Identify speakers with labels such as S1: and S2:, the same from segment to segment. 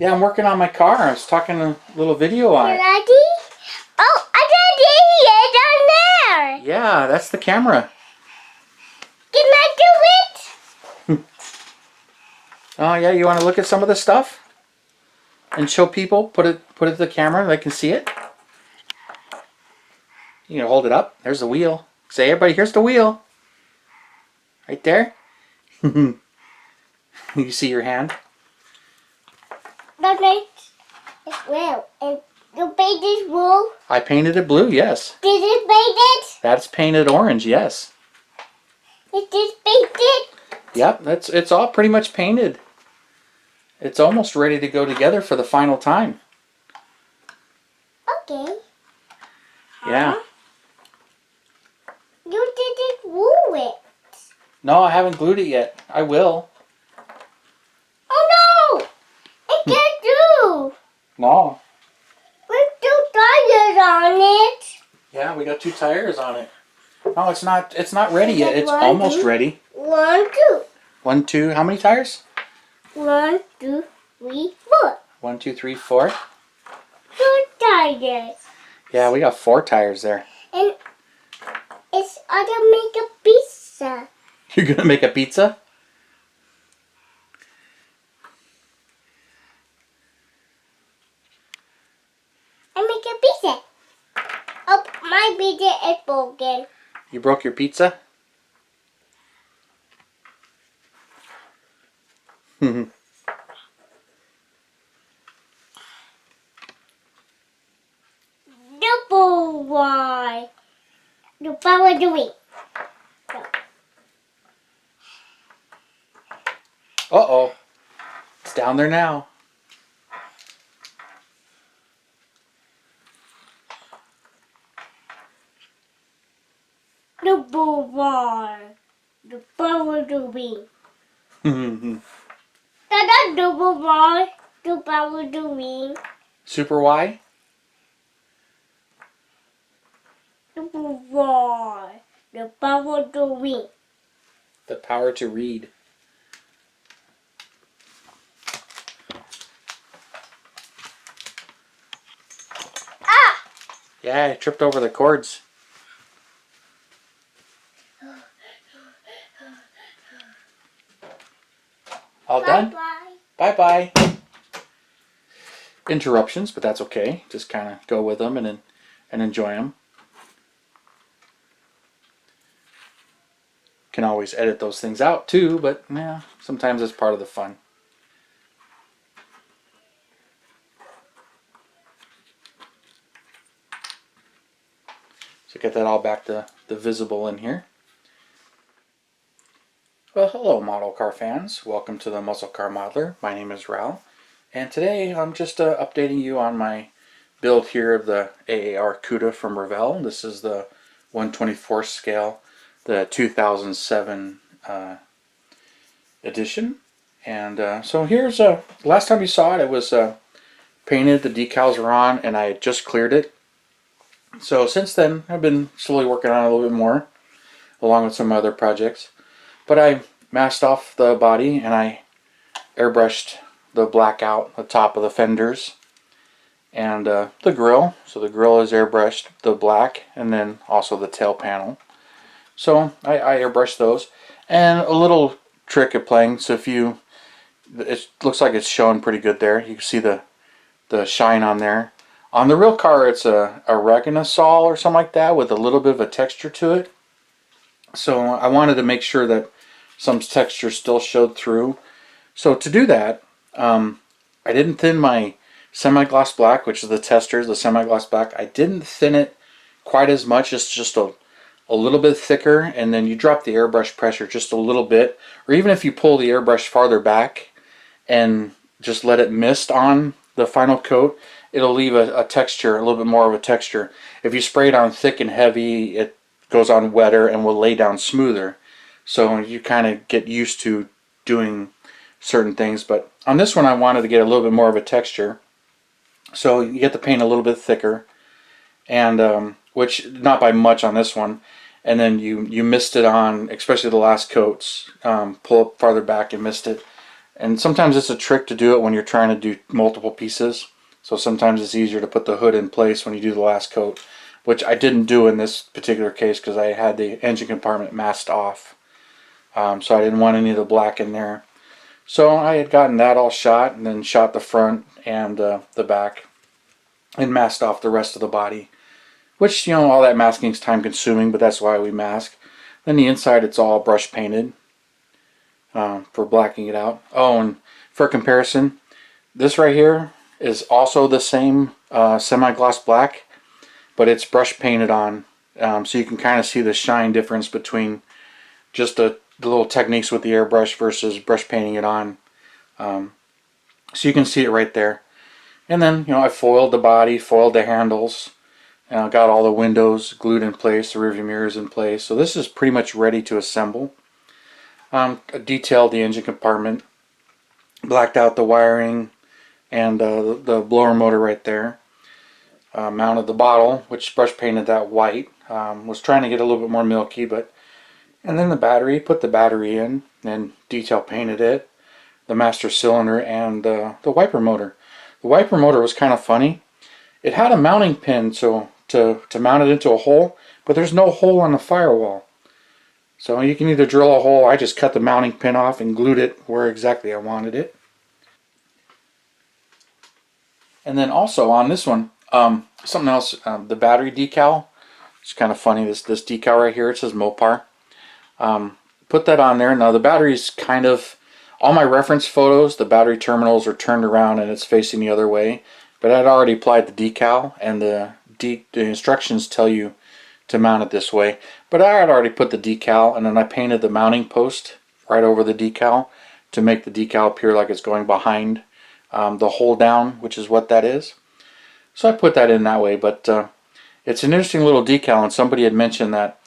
S1: Yeah, I'm working on my car. I was talking a little video on it.
S2: Ready? Oh, I can see it down there.
S1: Yeah, that's the camera.
S2: Can I do it?
S1: Oh yeah, you want to look at some of the stuff and show people? Put it to the camera, they can see it. You can hold it up. There's the wheel. Say, everybody, here's the wheel. Right there. You see your hand?
S2: That's nice as well. And you painted blue?
S1: I painted it blue, yes.
S2: Did it paint it?
S1: That's painted orange, yes.
S2: Is this painted?
S1: Yep, it's all pretty much painted. It's almost ready to go together for the final time.
S2: Okay.
S1: Yeah.
S2: You didn't glue it.
S1: No, I haven't glued it yet. I will.
S2: Oh no! I can't do.
S1: No.
S2: With 2 tires on it.
S1: Yeah, we got 2 tires on it. No, it's not ready yet. It's
S2: One,
S1: almost
S2: two.
S1: ready.
S2: 1, 2.
S1: 1, 2, how many tires?
S2: 1, 2, 3, 4.
S1: 1, 2, 3, 4.
S2: 2 tires.
S1: Yeah, we got 4 tires there.
S2: And it's I can make a pizza.
S1: You're gonna make a pizza?
S2: I make a pizza. Oh, my pizza is broken.
S1: You broke your pizza?
S2: Double Y. The power doing.
S1: Uh-oh. It's down there now.
S2: Double Y. The power doing. That's double Y. The power doing.
S1: Super Y?
S2: Double Y. The power doing.
S1: The power to read.
S2: Ah!
S1: Yeah, I tripped over the cords. All done?
S2: Bye.
S1: Bye-bye. Interruptions, but that's okay. Just kind of go with them and enjoy them. Can always edit those things out too, but yeah, sometimes it's part of the fun. So get that all back to the visible in here. Well, hello model car fans. Welcome to the Muscle Car Modeler. My name is Revell, and today I'm just updating you on my build here of the AAR Cuda from Revell. This is the 1/24 scale, the 2007 edition. And so here's last time you saw it, it was painted, the decals were on, and I had just cleared it. So since then, I've been slowly working on it a little bit more, along with some other projects. But I masked off the body and I airbrushed the black out, the top of the fenders, and the grill. So the grill is airbrushed, the black, and then also the tail panel. So I airbrushed those. And a little trick of playing, so if you, it looks like it's showing pretty good there. You can see the shine on there. On the real car, it's a Regonasol or something like that with a little bit of a texture to it. So I wanted to make sure that some texture still showed through. So to do that, I didn't thin my semi-gloss black, which is the testers, the semi-gloss black. I didn't thin it quite as much. It's just a little bit thicker, and then you drop the airbrush pressure just a little bit, or even if you pull the airbrush farther back and just let it mist on the final coat, it'll leave a texture, a little bit more of a texture. If you spray it on thick and heavy, it goes on wetter and will lay down smoother. So you kind of get used to doing certain things. But on this one, I wanted to get a little bit more of a texture. So you get the paint a little bit thicker, and which not by much on this one. And then you mist it on, especially the last coats. Pull it farther back and mist it. And sometimes it's a trick to do it when you're trying to do multiple pieces. So sometimes it's easier to put the hood in place when you do the last coat, which I didn't do in this particular case because I had the engine compartment masked off. So I didn't want any of the black in there. So I had gotten that all shot and then shot the front and the back and masked off the rest of the body. Which, you know, all that masking is time consuming, but that's why we mask. Then the inside, it's all brush painted for blacking it out. Oh, and for comparison, this right here is also the same semi-gloss black, but it's brush painted on. So you can kind of see the shine difference between just the little techniques with the airbrush versus brush painting it on. So you can see it right there. And then, you know, I foiled the body, foiled the handles, got all the windows glued in place, the rearview mirrors in place. So this is pretty much ready to assemble. I detailed the engine compartment, blacked out the wiring and the blower motor right there. Mounted the bottle, which brush painted that white. Was trying to get a little bit more milky, but and then the battery, put the battery in, and detail painted it, the master cylinder, and the wiper motor. The wiper motor was kind of funny. It had a mounting pin so to mount it into a hole, but there's no hole on the firewall. So you can either drill a hole. I just cut the mounting pin off and glued it where exactly I wanted it. And then also on this one, something else, the battery decal. It's kind of funny. This decal right here, it says Mopar. Put that on there. Now the battery's kind of, all my reference photos, the battery terminals are turned around and it's facing the other way. But I'd already applied the decal, and the instructions tell you to mount it this way. But I had already put the decal, and then I painted the mounting post right over the decal to make the decal appear like it's going behind the hold down, which is what that is. So I put that in that way, but it's an interesting little decal, and somebody had mentioned that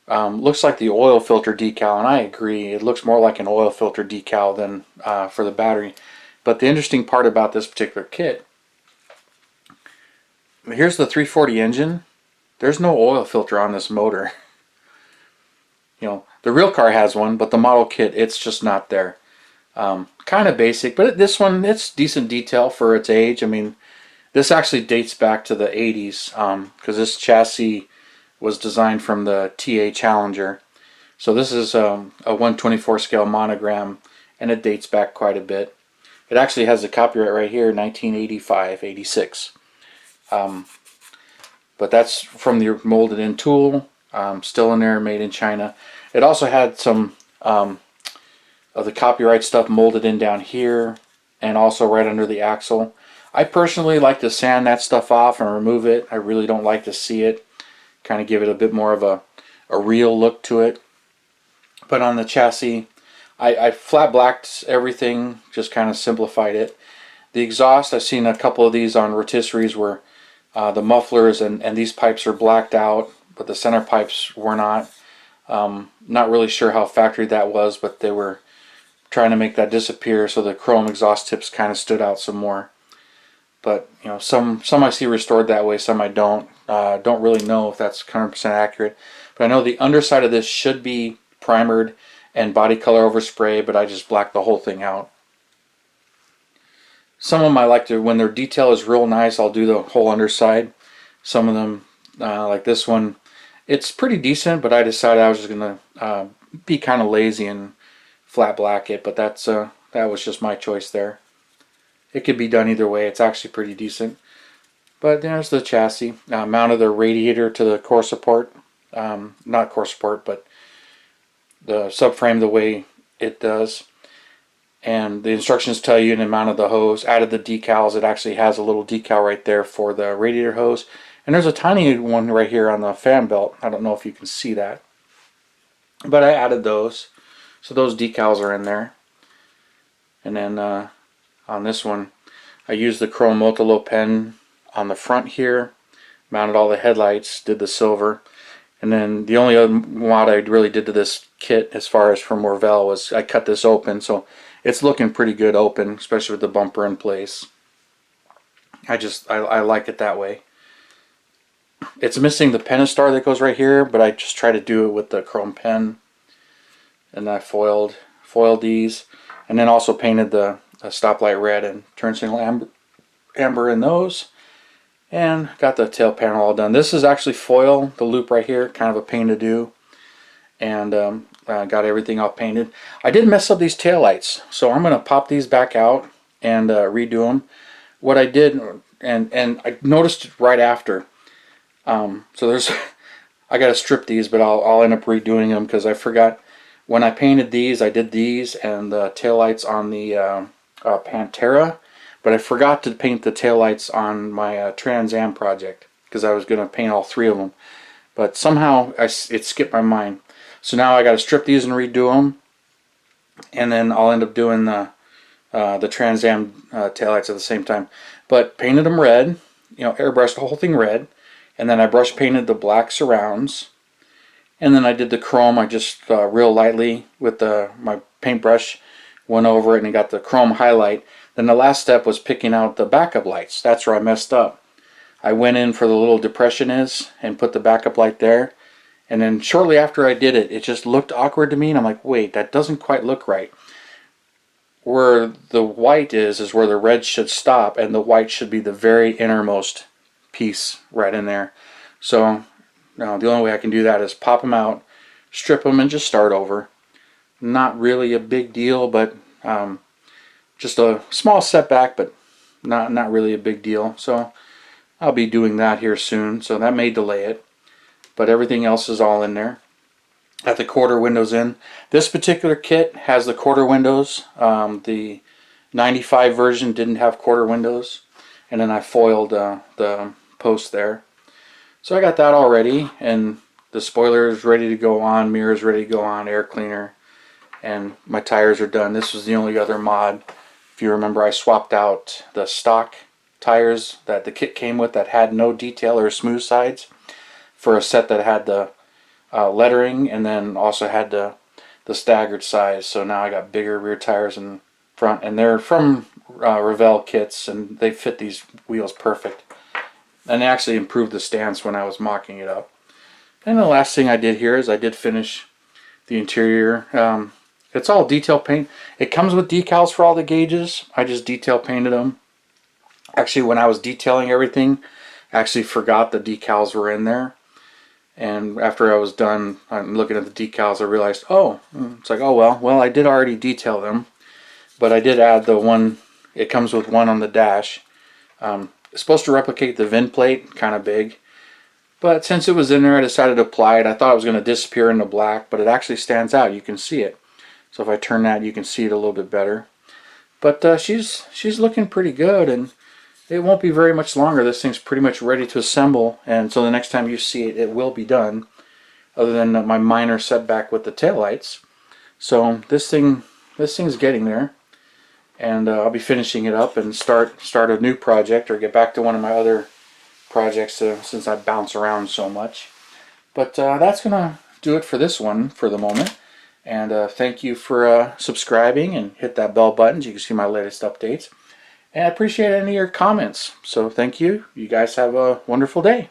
S1: looks like the oil filter decal, and I agree. It looks more like an oil filter decal than for the battery. But the interesting part about this particular kit, here's the 340 engine. There's no oil filter on this motor. You know, the real car has one, but the model kit, it's just not there. Kind of basic, but this one, it's decent detail for its age. I mean, this actually dates back to the 80s because this chassis was designed from the TA Challenger. So this is a 1/24 scale monogram, and it dates back quite a bit. It actually has the copyright right here, 1985-86. But that's from the molded in tool, still in there, made in China. It also had some of the copyright stuff molded in down here and also right under the axle. I personally like to sand that stuff off and remove it. I really don't like to see it. Kind of give it a bit more of a real look to it. But on the chassis, I flat blacked everything, just kind of simplified it. The exhaust, I've seen a couple of these on rotisseries where the mufflers and these pipes are blacked out, but the center pipes were not. Not really sure how factory that was, but they were trying to make that disappear, so the chrome exhaust tips kind of stood out some more. But you know, some I see restored that way, some I don't. Don't really know if that's 100% accurate. But I know the underside of this should be primered and body color overspray, but I just blacked the whole thing out. Some of them I like to, when their detail is real nice, I'll do the whole underside. Some of them, like this one, it's pretty decent, but I decided I was just going to be kind of lazy and flat black it, but that was just my choice there. It could be done either way. It's actually pretty decent. But there's the chassis. Mounted the radiator to the core support. Not core support, but the subframe the way it does. And the instructions tell you, and mounted the hose. Added the decals. It actually has a little decal right there for the radiator hose. And there's a tiny one right here on the fan belt. I don't know if you can see that. But I added those. So those decals are in there. And then on this one, I used the chrome Motolo pen on the front here. Mounted all the headlights. Did the silver. And then the only other mod I really did to this kit as far as from Revell was I cut this open. So it's looking pretty good open, especially with the bumper in place. I like it that way. It's missing the Pentastar that goes right here, but I just try to do it with the chrome pen. And I foiled these. And then also painted the stoplight red and turn signal amber in those. And got the tail panel all done. This is actually foil, the loop right here, kind of a pain to do. And got everything all painted. I did mess up these taillights, so I'm going to pop these back out and redo them. What I did, and I noticed right after, so there's, I got to strip these, but I'll end up redoing them because I forgot when I painted these. I did these and the taillights on the Pantera, but I forgot to paint the taillights on my Trans Am project because I was going to paint all 3 of them, but somehow it skipped my mind. So now I got to strip these and redo them, and then I'll end up doing the Trans Am taillights at the same time. But painted them red, airbrushed the whole thing red, and then I brush painted the black surrounds, and then I did the chrome. I just real lightly with my paintbrush went over it and got the chrome highlight. Then the last step was picking out the backup lights. That's where I messed up. I went in for the little depression is and put the backup light there. And then shortly after I did it, it just looked awkward to me, and I'm like, wait, that doesn't quite look right. Where the white is where the red should stop, and the white should be the very innermost piece right in there. So now the only way I can do that is pop them out, strip them, and just start over. Not really a big deal, but just a small setback, but not really a big deal. So I'll be doing that here soon, so that may delay it. But everything else is all in there. Got the quarter windows in. This particular kit has the quarter windows. The 95 version didn't have quarter windows. And then I foiled the post there. So I got that all ready. And the spoiler is ready to go on. Mirrors ready to go on. Air cleaner. And my tires are done. This was the only other mod. If you remember, I swapped out the stock tires that the kit came with that had no detail or smooth sides for a set that had the lettering, and then also had the staggered size. So now I got bigger rear tires in front, and they're from Revell kits, and they fit these wheels perfect. And they actually improved the stance when I was mocking it up. And the last thing I did here is I did finish the interior. It's all detail paint. It comes with decals for all the gauges. I just detail painted them. Actually, when I was detailing everything, I actually forgot the decals were in there. And after I was done, I'm looking at the decals, I realized, oh, it's like, oh well, I did already detail them, but I did add the one. It comes with one on the dash. It's supposed to replicate the VIN plate, kind of big, but since it was in there, I decided to apply it. I thought it was going to disappear into black, but it actually stands out. You can see it. So if I turn that, you can see it a little bit better. But she's looking pretty good, and it won't be very much longer. This thing's pretty much ready to assemble, and so the next time you see it, it will be done, other than my minor setback with the taillights. So this thing's getting there, and I'll be finishing it up and start a new project or get back to one of my other projects since I bounce around so much. But that's gonna do it for this one for the moment. And thank you for subscribing, and hit that bell button so you can see my latest updates. And I appreciate any of your comments. So thank you. You guys have a wonderful day.